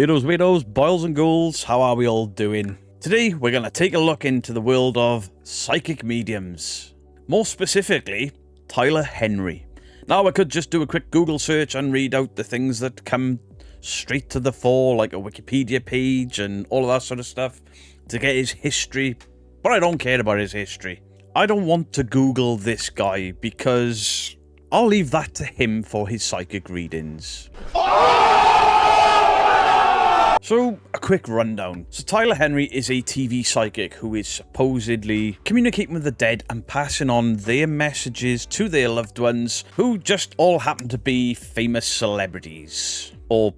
Beardos, weirdos, boils and ghouls, how are we all doing? Today we're going to take a look into the world of psychic mediums. More specifically, Tyler Henry. Now I could just do a quick Google search and read out the things that come straight to the fore, like a Wikipedia page and all of that sort of stuff, to get his history, but I don't care about his history. I don't want to Google this guy because I'll leave that to him for his psychic readings. So, a quick rundown. So, Tyler Henry is a TV psychic who is supposedly communicating with the dead and passing on their messages to their loved ones who just all happen to be famous celebrities. Or,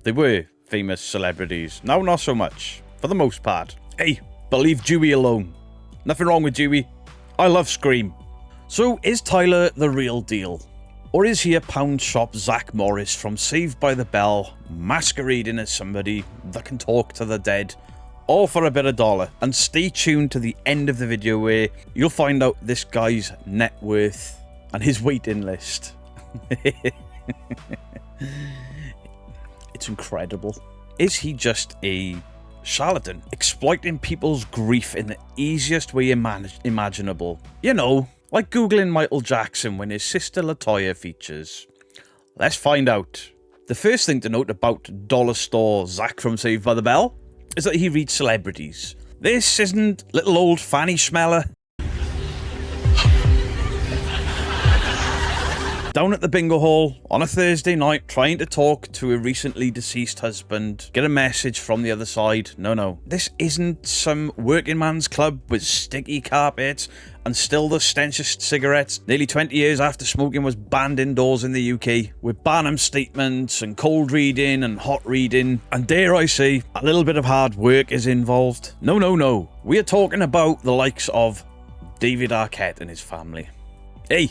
they were famous celebrities. Now, not so much. For the most part. Hey, but leave Dewey alone. Nothing wrong with Dewey. I love Scream. So, is Tyler the real deal? Or is he a pound shop Zach Morris from Saved by the Bell, masquerading as somebody that can talk to the dead, all for a bit of dollar? And stay tuned to the end of the video where you'll find out this guy's net worth and his waiting list. It's incredible. Is he just a charlatan, exploiting people's grief in the easiest way imaginable? You know, like Googling Michael Jackson when his sister LaToya features. Let's find out. The first thing to note about Dollar Store Zach from Saved by the Bell is that he reads celebrities. This isn't little old Fanny Schmeller down at the bingo hall on a Thursday night trying to talk to a recently deceased husband, get a message from the other side. No. This isn't some working man's club with sticky carpets and still the stench of cigarettes nearly 20 years after smoking was banned indoors in the UK, with Barnum statements and cold reading and hot reading, and dare I say, a little bit of hard work is involved. No. We are talking about the likes of David Arquette and his family. Hey,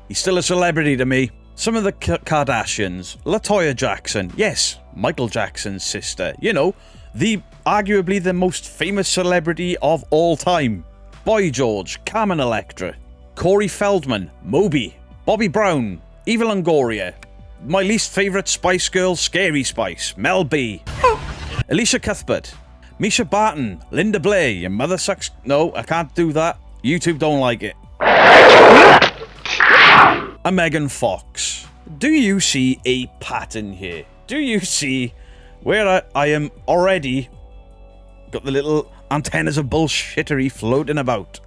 he's still a celebrity to me. Some of the Kardashians, LaToya Jackson, yes, Michael Jackson's sister, you know, arguably the most famous celebrity of all time. Boy George, Carmen Electra, Corey Feldman, Moby, Bobby Brown, Eva Longoria, my least favourite Spice Girl, Scary Spice, Mel B, Alicia Cuthbert, Misha Barton, Linda Blair, your mother sucks. No, I can't do that. YouTube don't like it. And Megan Fox. Do you see a pattern here? Do you see where I am already got the little antennas of bullshittery floating about?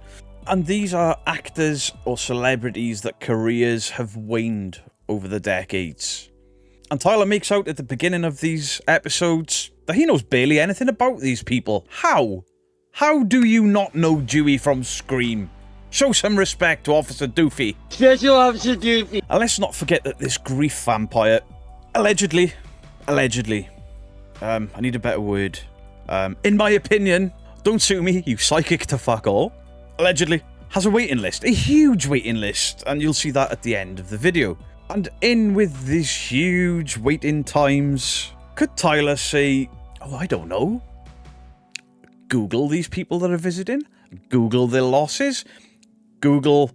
And these are actors or celebrities that careers have waned over the decades. And Tyler makes out at the beginning of these episodes that he knows barely anything about these people. How? How do you not know Dewey from Scream? Show some respect to Officer Doofy. Special Officer Doofy. And let's not forget that this grief vampire, allegedly, I need a better word. In my opinion, don't sue me, you psychic to fuck all, allegedly, has a waiting list, a huge waiting list, and you'll see that at the end of the video. And in with these huge waiting times, could Tyler say, oh, I don't know, Google these people that are visiting, Google their losses, Google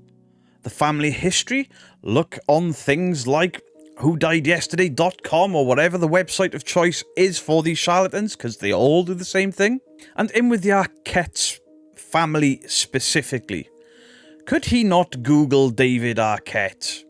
the family history, look on things like whodiedyyesterday.com or whatever the website of choice is for these charlatans, because they all do the same thing. And in with the Arquette family specifically, could he not Google David Arquette?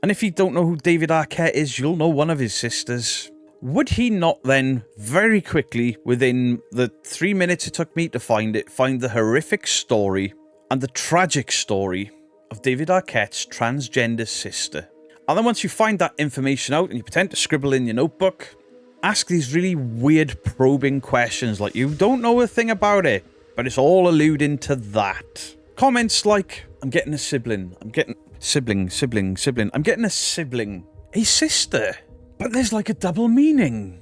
And if you don't know who David Arquette is, you'll know one of his sisters. Would he not then, very quickly, within the 3 minutes it took me to find it, find the horrific story and the tragic story of David Arquette's transgender sister? And then once you find that information out and you pretend to scribble in your notebook, ask these really weird probing questions like you don't know a thing about it, but it's all alluding to that. Comments like, I'm getting a sibling, I'm getting sibling, I'm getting a sibling, a sister. But there's like a double meaning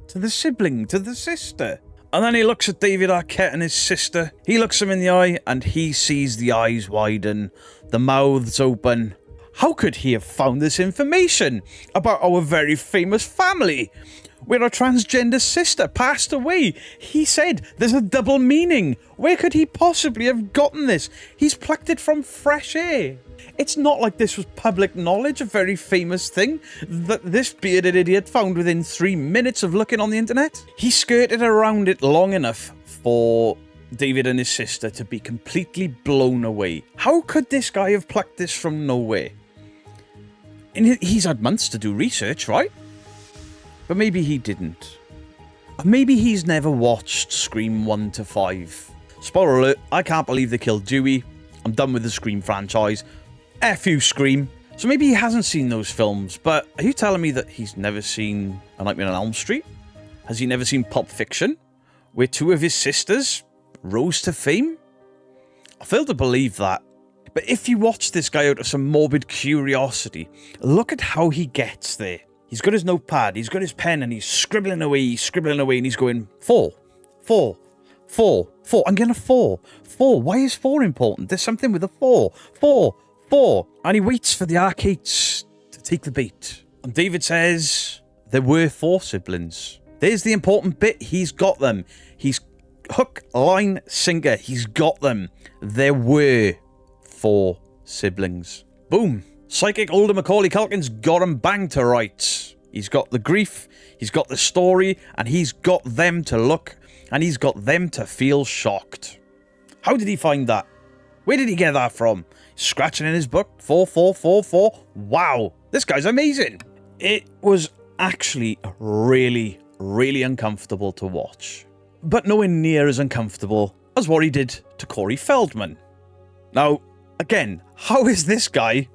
to the sibling, to the sister. And then he looks at David Arquette and his sister. He looks him in the eye and he sees the eyes widen, the mouths open. How could he have found this information about our very famous family? where a transgender sister passed away. He said there's a double meaning. Where could he possibly have gotten this? He's plucked it from fresh air. It's not like this was public knowledge, a very famous thing that this bearded idiot found within 3 minutes of looking on the internet. He skirted around it long enough for David and his sister to be completely blown away. How could this guy have plucked this from nowhere? And he's had months to do research, right? But maybe he didn't. Maybe he's never watched Scream 1 to 5. Spoiler alert, I can't believe they killed Dewey. I'm done with the Scream franchise. F you, Scream. So maybe he hasn't seen those films, but are you telling me that he's never seen A Nightmare on Elm Street? Has he never seen Pulp Fiction, where two of his sisters rose to fame? I fail to believe that. But if you watch this guy out of some morbid curiosity, look at how he gets there. He's got his notepad, he's got his pen, and he's scribbling away, and he's going, 4, 4, 4, 4. I'm getting a 4. 4. Why is 4 important? There's something with a 4. 4, 4. And he waits for the arcades to take the bait. And David says there were 4 siblings. There's the important bit. He's got them. He's hook, line, sinker. He's got them. There were 4 siblings. Boom. Psychic older Macaulay Culkin's got him banged to rights. He's got the grief, he's got the story, and he's got them to look, and he's got them to feel shocked. How did he find that? Where did he get that from? Scratching in his book, 4444. Wow, this guy's amazing. It was actually really, really uncomfortable to watch. But nowhere near as uncomfortable as what he did to Corey Feldman. Now, again, how is this guy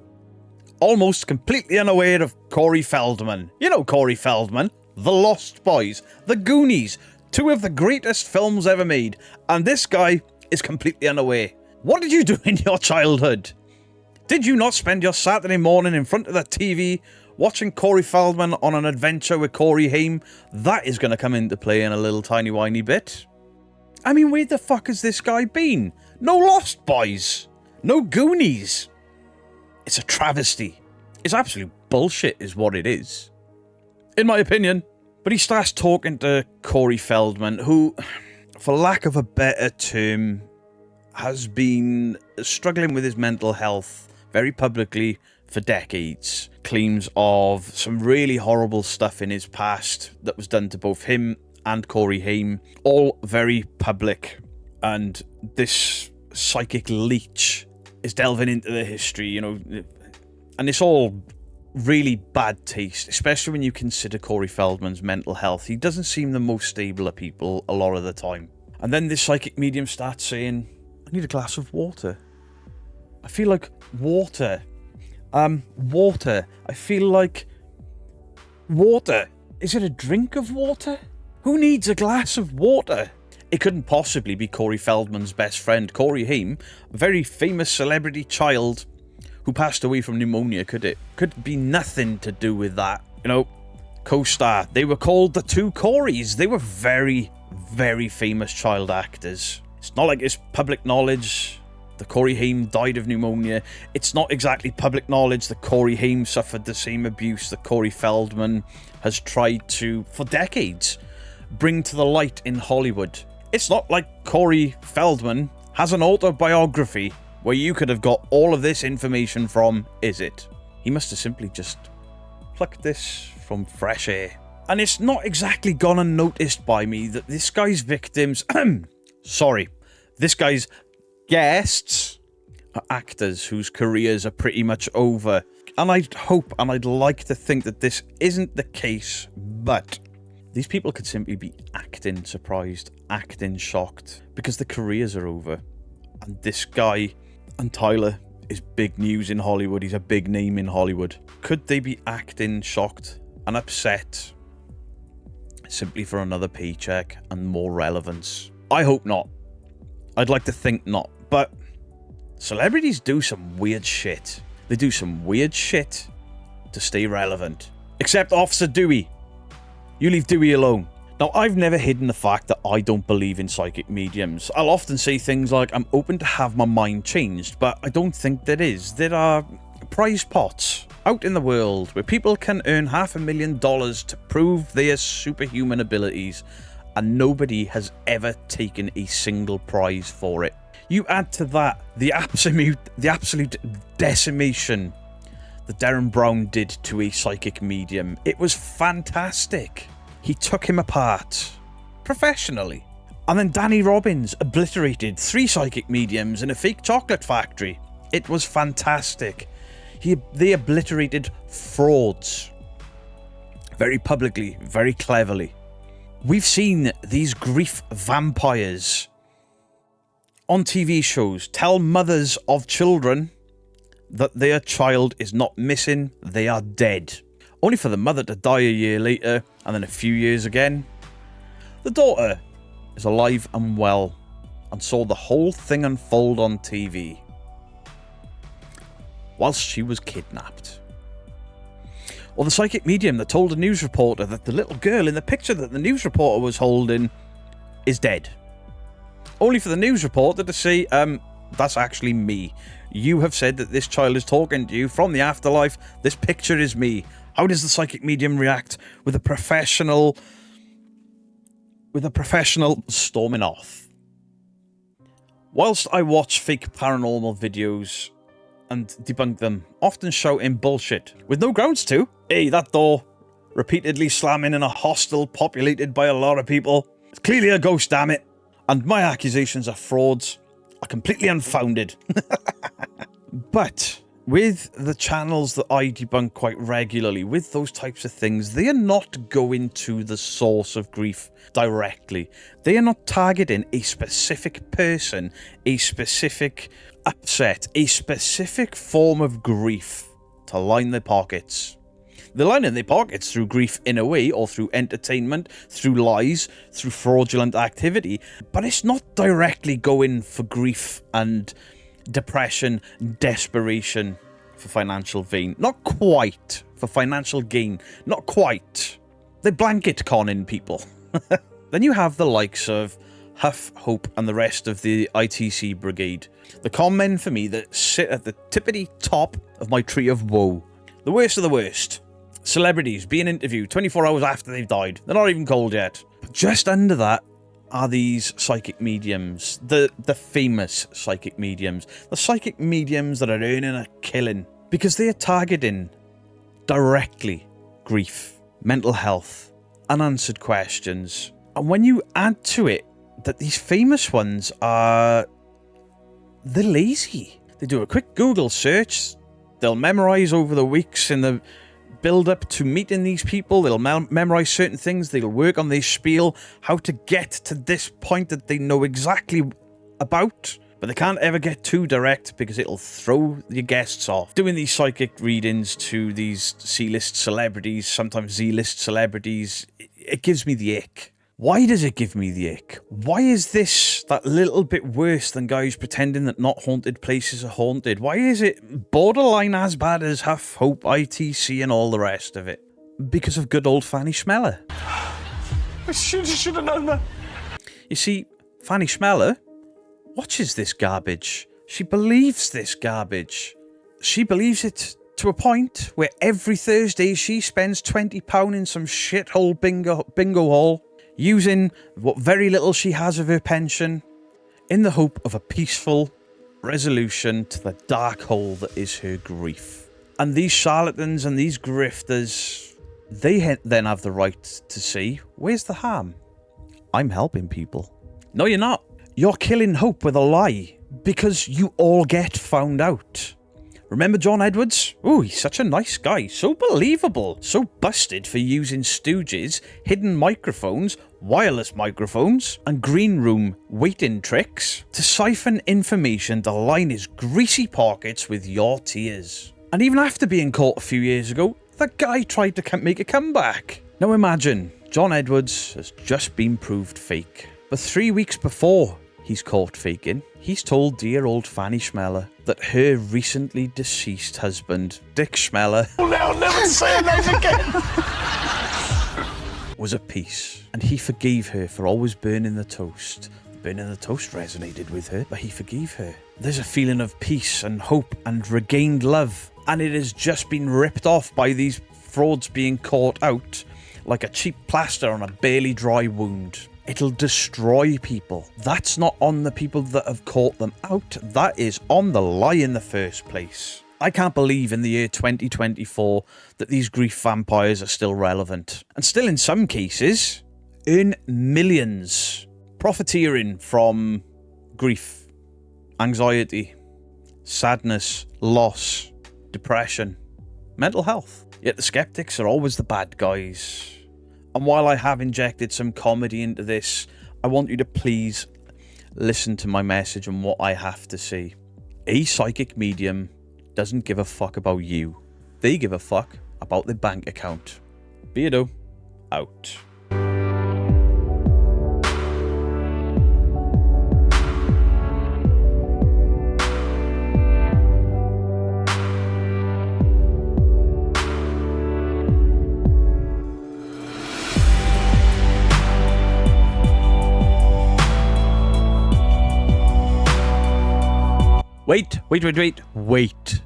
almost completely unaware of Corey Feldman? You know Corey Feldman, The Lost Boys, The Goonies, 2 of the greatest films ever made, and this guy is completely unaware. What did you do in your childhood? Did you not spend your Saturday morning in front of the TV watching Corey Feldman on an adventure with Corey Haim? That is going to come into play in a little tiny whiny bit. I mean, where the fuck has this guy been? No Lost Boys. No Goonies. It's a travesty. It's absolute bullshit is what it is, in my opinion. But he starts talking to Corey Feldman, who, for lack of a better term, has been struggling with his mental health very publicly for decades. Claims of some really horrible stuff in his past that was done to both him and Corey Haim. All very public. And this psychic leech is delving into the history, you know, and it's all really bad taste, especially when you consider Corey Feldman's mental health. He doesn't seem the most stable of people a lot of the time. And then this psychic medium starts saying, I need a glass of water. I feel like water. Water. I feel like water. Is it a drink of water? Who needs a glass of water? It couldn't possibly be Corey Feldman's best friend, Corey Haim, a very famous celebrity child who passed away from pneumonia, could it? Could be nothing to do with that. You know, co-star. They were called the 2 Coreys. They were very, very famous child actors. It's not like it's public knowledge that Corey Haim died of pneumonia. It's not exactly public knowledge that Corey Haim suffered the same abuse that Corey Feldman has tried to, for decades, bring to the light in Hollywood. It's not like Corey Feldman has an autobiography where you could have got all of this information from, is it? He must have simply just plucked this from fresh air. And it's not exactly gone unnoticed by me that this guy's victims... this guy's guests are actors whose careers are pretty much over. And I'd hope and I'd like to think that this isn't the case, but these people could simply be acting surprised, acting shocked, because the careers are over. And this guy and Tyler is big news in Hollywood. He's a big name in Hollywood. Could they be acting shocked and upset simply for another paycheck and more relevance? I hope not. I'd like to think not. But celebrities do some weird shit. They do some weird shit to stay relevant. Except Officer Dewey. You leave Dewey alone. Now, I've never hidden the fact that I don't believe in psychic mediums. I'll often say things like, I'm open to have my mind changed, but I don't think there is. There are prize pots. out in the world where people can earn $500,000 to prove their superhuman abilities, and nobody has ever taken a single prize for it. You add to that the absolute decimation that Derren Brown did to a psychic medium. It was fantastic. He took him apart professionally. And then Danny Robbins obliterated 3 psychic mediums in a fake chocolate factory. It was fantastic. They obliterated frauds very publicly, very cleverly. We've seen these grief vampires on TV shows tell mothers of children that their child is not missing, they are dead. Only for the mother to die a year later, and then a few years again. The daughter is alive and well, and saw the whole thing unfold on TV whilst she was kidnapped. Or the psychic medium that told a news reporter that the little girl in the picture that the news reporter was holding is dead. Only for the news reporter to say, that's actually me. You have said that this child is talking to you from the afterlife. This picture is me. How does the psychic medium react with a professional storming off? Whilst I watch fake paranormal videos and debunk them, often shouting bullshit with no grounds to. Hey, that door repeatedly slamming in a hostel populated by a lot of people. It's clearly a ghost, damn it. And my accusations of frauds are completely unfounded. But with the channels that I debunk quite regularly, with those types of things, they are not going to the source of grief directly. They are not targeting a specific person, a specific upset, a specific form of grief to line their pockets. They're lining their pockets through grief in a way, or through entertainment, through lies, through fraudulent activity, but it's not directly going for grief and depression, desperation for financial gain. Not quite for financial gain. Not quite. They blanket conning people. Then you have the likes of Huff, Hope, and the rest of the ITC brigade. The con men for me that sit at the tippity top of my tree of woe. The worst of the worst. Celebrities being interviewed 24 hours after they've died. They're not even cold yet. But just under that are these psychic mediums. The famous psychic mediums. The psychic mediums that are earning a killing. Because they are targeting directly grief, mental health, unanswered questions. And when you add to it that these famous ones they're lazy. They do a quick Google search. They'll memorize over the weeks in the build up to meeting these people. They'll memorize certain things. They'll work on their spiel, how to get to this point that they know exactly about, but they can't ever get too direct because it'll throw your guests off. Doing these psychic readings to these C-list celebrities, sometimes Z-list celebrities, it gives me the ick. Why does it give me the ick? Why is this that little bit worse than guys pretending that not haunted places are haunted? Why is it borderline as bad as Huff, Hope, ITC and all the rest of it? Because of good old Fanny Schmeller. I should have known that. You see, Fanny Schmeller watches this garbage. She believes this garbage. She believes it to a point where every Thursday she spends £20 in some shithole bingo hall, using what very little she has of her pension in the hope of a peaceful resolution to the dark hole that is her grief. And these charlatans and these grifters, they then have the right to say, where's the harm? I'm helping people. No, you're not. You're killing hope with a lie because you all get found out. Remember John Edwards? Oh, he's such a nice guy. So believable. So busted for using stooges, hidden microphones, wireless microphones, and green room waiting tricks to siphon information to line his greasy pockets with your tears. And even after being caught a few years ago, that guy tried to make a comeback. Now imagine, John Edwards has just been proved fake. But 3 weeks before he's caught faking, he's told dear old Fanny Schmeller that her recently deceased husband, Dick Schmeller, I'll never say her name again. was at peace. And he forgave her for always burning the toast. Burning the toast resonated with her, but he forgave her. There's a feeling of peace and hope and regained love and it has just been ripped off by these frauds being caught out like a cheap plaster on a barely dry wound. It'll destroy people. That's not on the people that have caught them out. That is on the lie in the first place. I can't believe in the year 2024 that these grief vampires are still relevant. And still in some cases, earn millions. Profiteering from grief, anxiety, sadness, loss, depression, mental health. Yet the skeptics are always the bad guys. And while I have injected some comedy into this, I want you to please listen to my message and what I have to say. A psychic medium doesn't give a fuck about you. They give a fuck about their bank account. Beardo, out. Wait.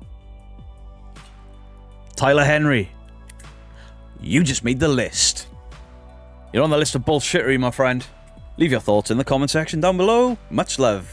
Tyler Henry, you just made the list. You're on the list of bullshittery, my friend. Leave your thoughts in the comment section down below. Much love.